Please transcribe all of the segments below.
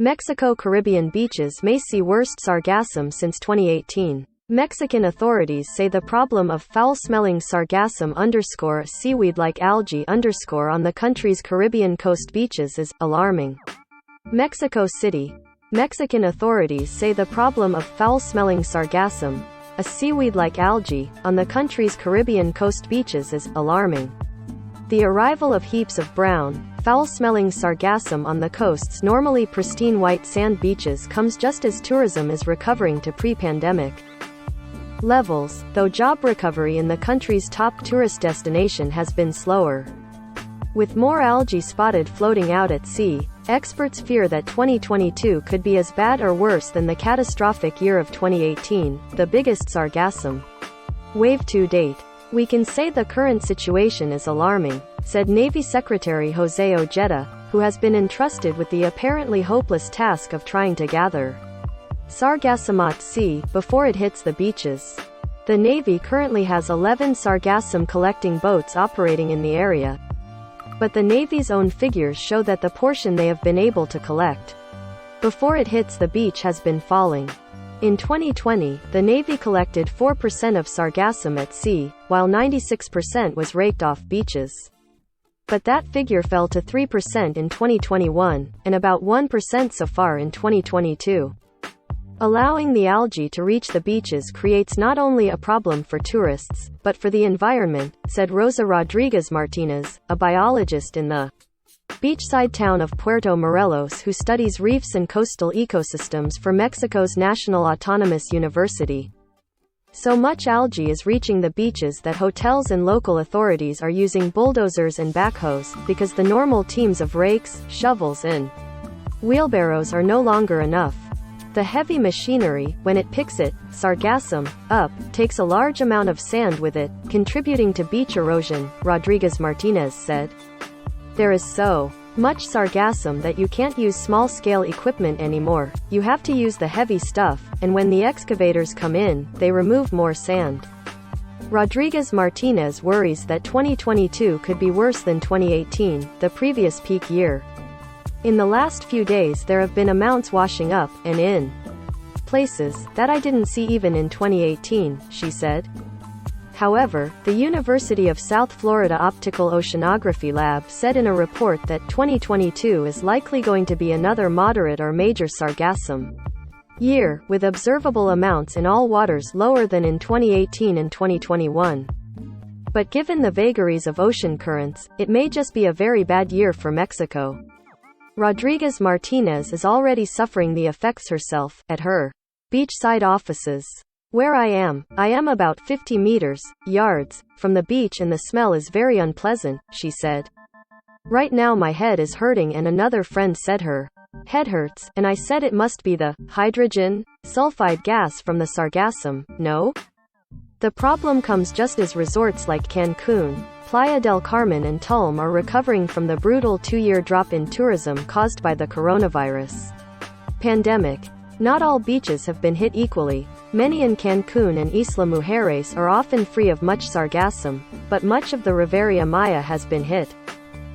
Mexico Caribbean beaches may see worst sargassum since 2018. Mexican authorities say the problem of foul-smelling sargassum _ seaweed-like algae _ on the country's Caribbean coast beaches is alarming. Mexico City. Mexican authorities say the problem of foul-smelling sargassum, a seaweed-like algae, on the country's Caribbean coast beaches is alarming. The arrival of heaps of brown, foul-smelling sargassum on the coast's normally pristine white sand beaches comes just as tourism is recovering to pre-pandemic levels, though job recovery in the country's top tourist destination has been slower. With more algae spotted floating out at sea, experts fear that 2022 could be as bad or worse than the catastrophic year of 2018, the biggest sargassum wave to date. "We can say the current situation is alarming," said Navy Secretary Jose Ojeda, who has been entrusted with the apparently hopeless task of trying to gather sargassum at sea before it hits the beaches. The Navy currently has 11 sargassum collecting boats operating in the area, but the Navy's own figures show that the portion they have been able to collect before it hits the beach has been falling. In 2020, the Navy collected 4% of sargassum at sea, while 96% was raked off beaches. But that figure fell to 3% in 2021, and about 1% so far in 2022. Allowing the algae to reach the beaches creates not only a problem for tourists, but for the environment, said Rosa Rodriguez Martinez, a biologist in the beachside town of Puerto Morelos who studies reefs and coastal ecosystems for Mexico's National Autonomous University. So much algae is reaching the beaches that hotels and local authorities are using bulldozers and backhoes, because the normal teams of rakes, shovels and wheelbarrows are no longer enough. The heavy machinery, when it picks it, sargassum, up, takes a large amount of sand with it, contributing to beach erosion, Rodriguez Martinez said. There is so much sargassum that you can't use small-scale equipment anymore, you have to use the heavy stuff, and when the excavators come in, they remove more sand. Rodriguez Martinez worries that 2022 could be worse than 2018, the previous peak year. In the last few days there have been amounts washing up, and in places, that I didn't see even in 2018, she said. However, the University of South Florida Optical Oceanography Lab said in a report that 2022 is likely going to be another moderate or major sargassum year, with observable amounts in all waters lower than in 2018 and 2021. But given the vagaries of ocean currents, it may just be a very bad year for Mexico. Rodriguez Martinez is already suffering the effects herself, at her beachside offices. "Where I am about 50 yards, from the beach and the smell is very unpleasant," she said. "Right now my head is hurting and another friend said her head hurts, and I said it must be the hydrogen sulfide gas from the sargassum, no? The problem comes just as resorts like Cancun, Playa del Carmen and Tulum are recovering from the brutal 2-year drop in tourism caused by the coronavirus pandemic. Not all beaches have been hit equally. Many in Cancun and Isla Mujeres are often free of much sargassum, but much of the Riviera Maya has been hit.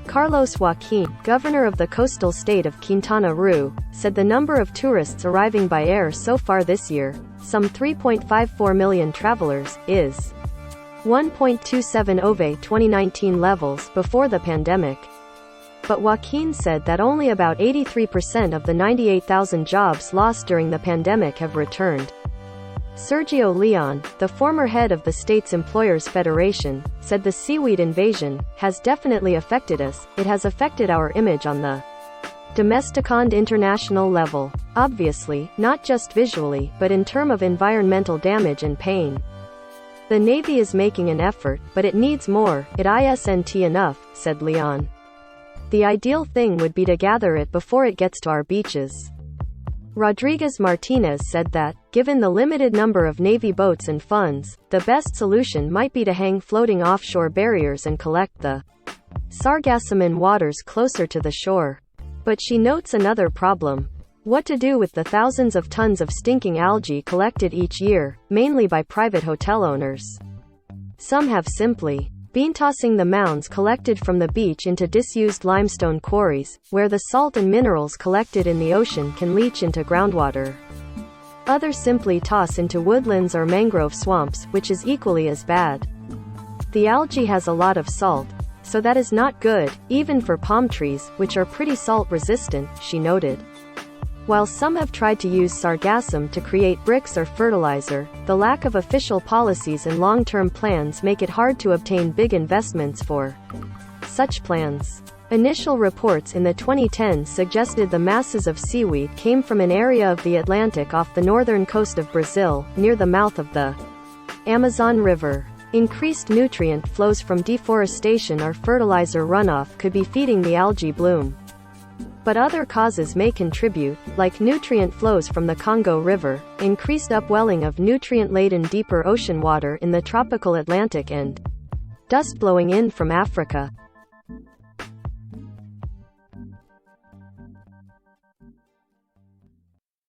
Carlos Joaquin, governor of the coastal state of Quintana Roo, said the number of tourists arriving by air so far this year, some 3.54 million travelers, is 1.27 over 2019 levels before the pandemic. But Joaquin said that only about 83% of the 98,000 jobs lost during the pandemic have returned. Sergio Leon, the former head of the state's Employers Federation, said the seaweed invasion has definitely affected us. It has affected our image on the domestic and international level. Obviously, not just visually, but in terms of environmental damage and pain. The Navy is making an effort, but it needs more. It isn't enough, said Leon. The ideal thing would be to gather it before it gets to our beaches. Rodriguez Martinez said that, given the limited number of Navy boats and funds, the best solution might be to hang floating offshore barriers and collect the sargassum in waters closer to the shore. But she notes another problem. What to do with the thousands of tons of stinking algae collected each year, mainly by private hotel owners. Some have simply tossing the mounds collected from the beach into disused limestone quarries, where the salt and minerals collected in the ocean can leach into groundwater. Others simply toss into woodlands or mangrove swamps, which is equally as bad. The algae has a lot of salt, so that is not good, even for palm trees, which are pretty salt resistant, she noted. While some have tried to use sargassum to create bricks or fertilizer, the lack of official policies and long-term plans make it hard to obtain big investments for such plans. Initial reports in the 2010s suggested the masses of seaweed came from an area of the Atlantic off the northern coast of Brazil, near the mouth of the Amazon River. Increased nutrient flows from deforestation or fertilizer runoff could be feeding the algae bloom. But other causes may contribute, like nutrient flows from the Congo River, increased upwelling of nutrient-laden deeper ocean water in the tropical Atlantic and dust blowing in from Africa.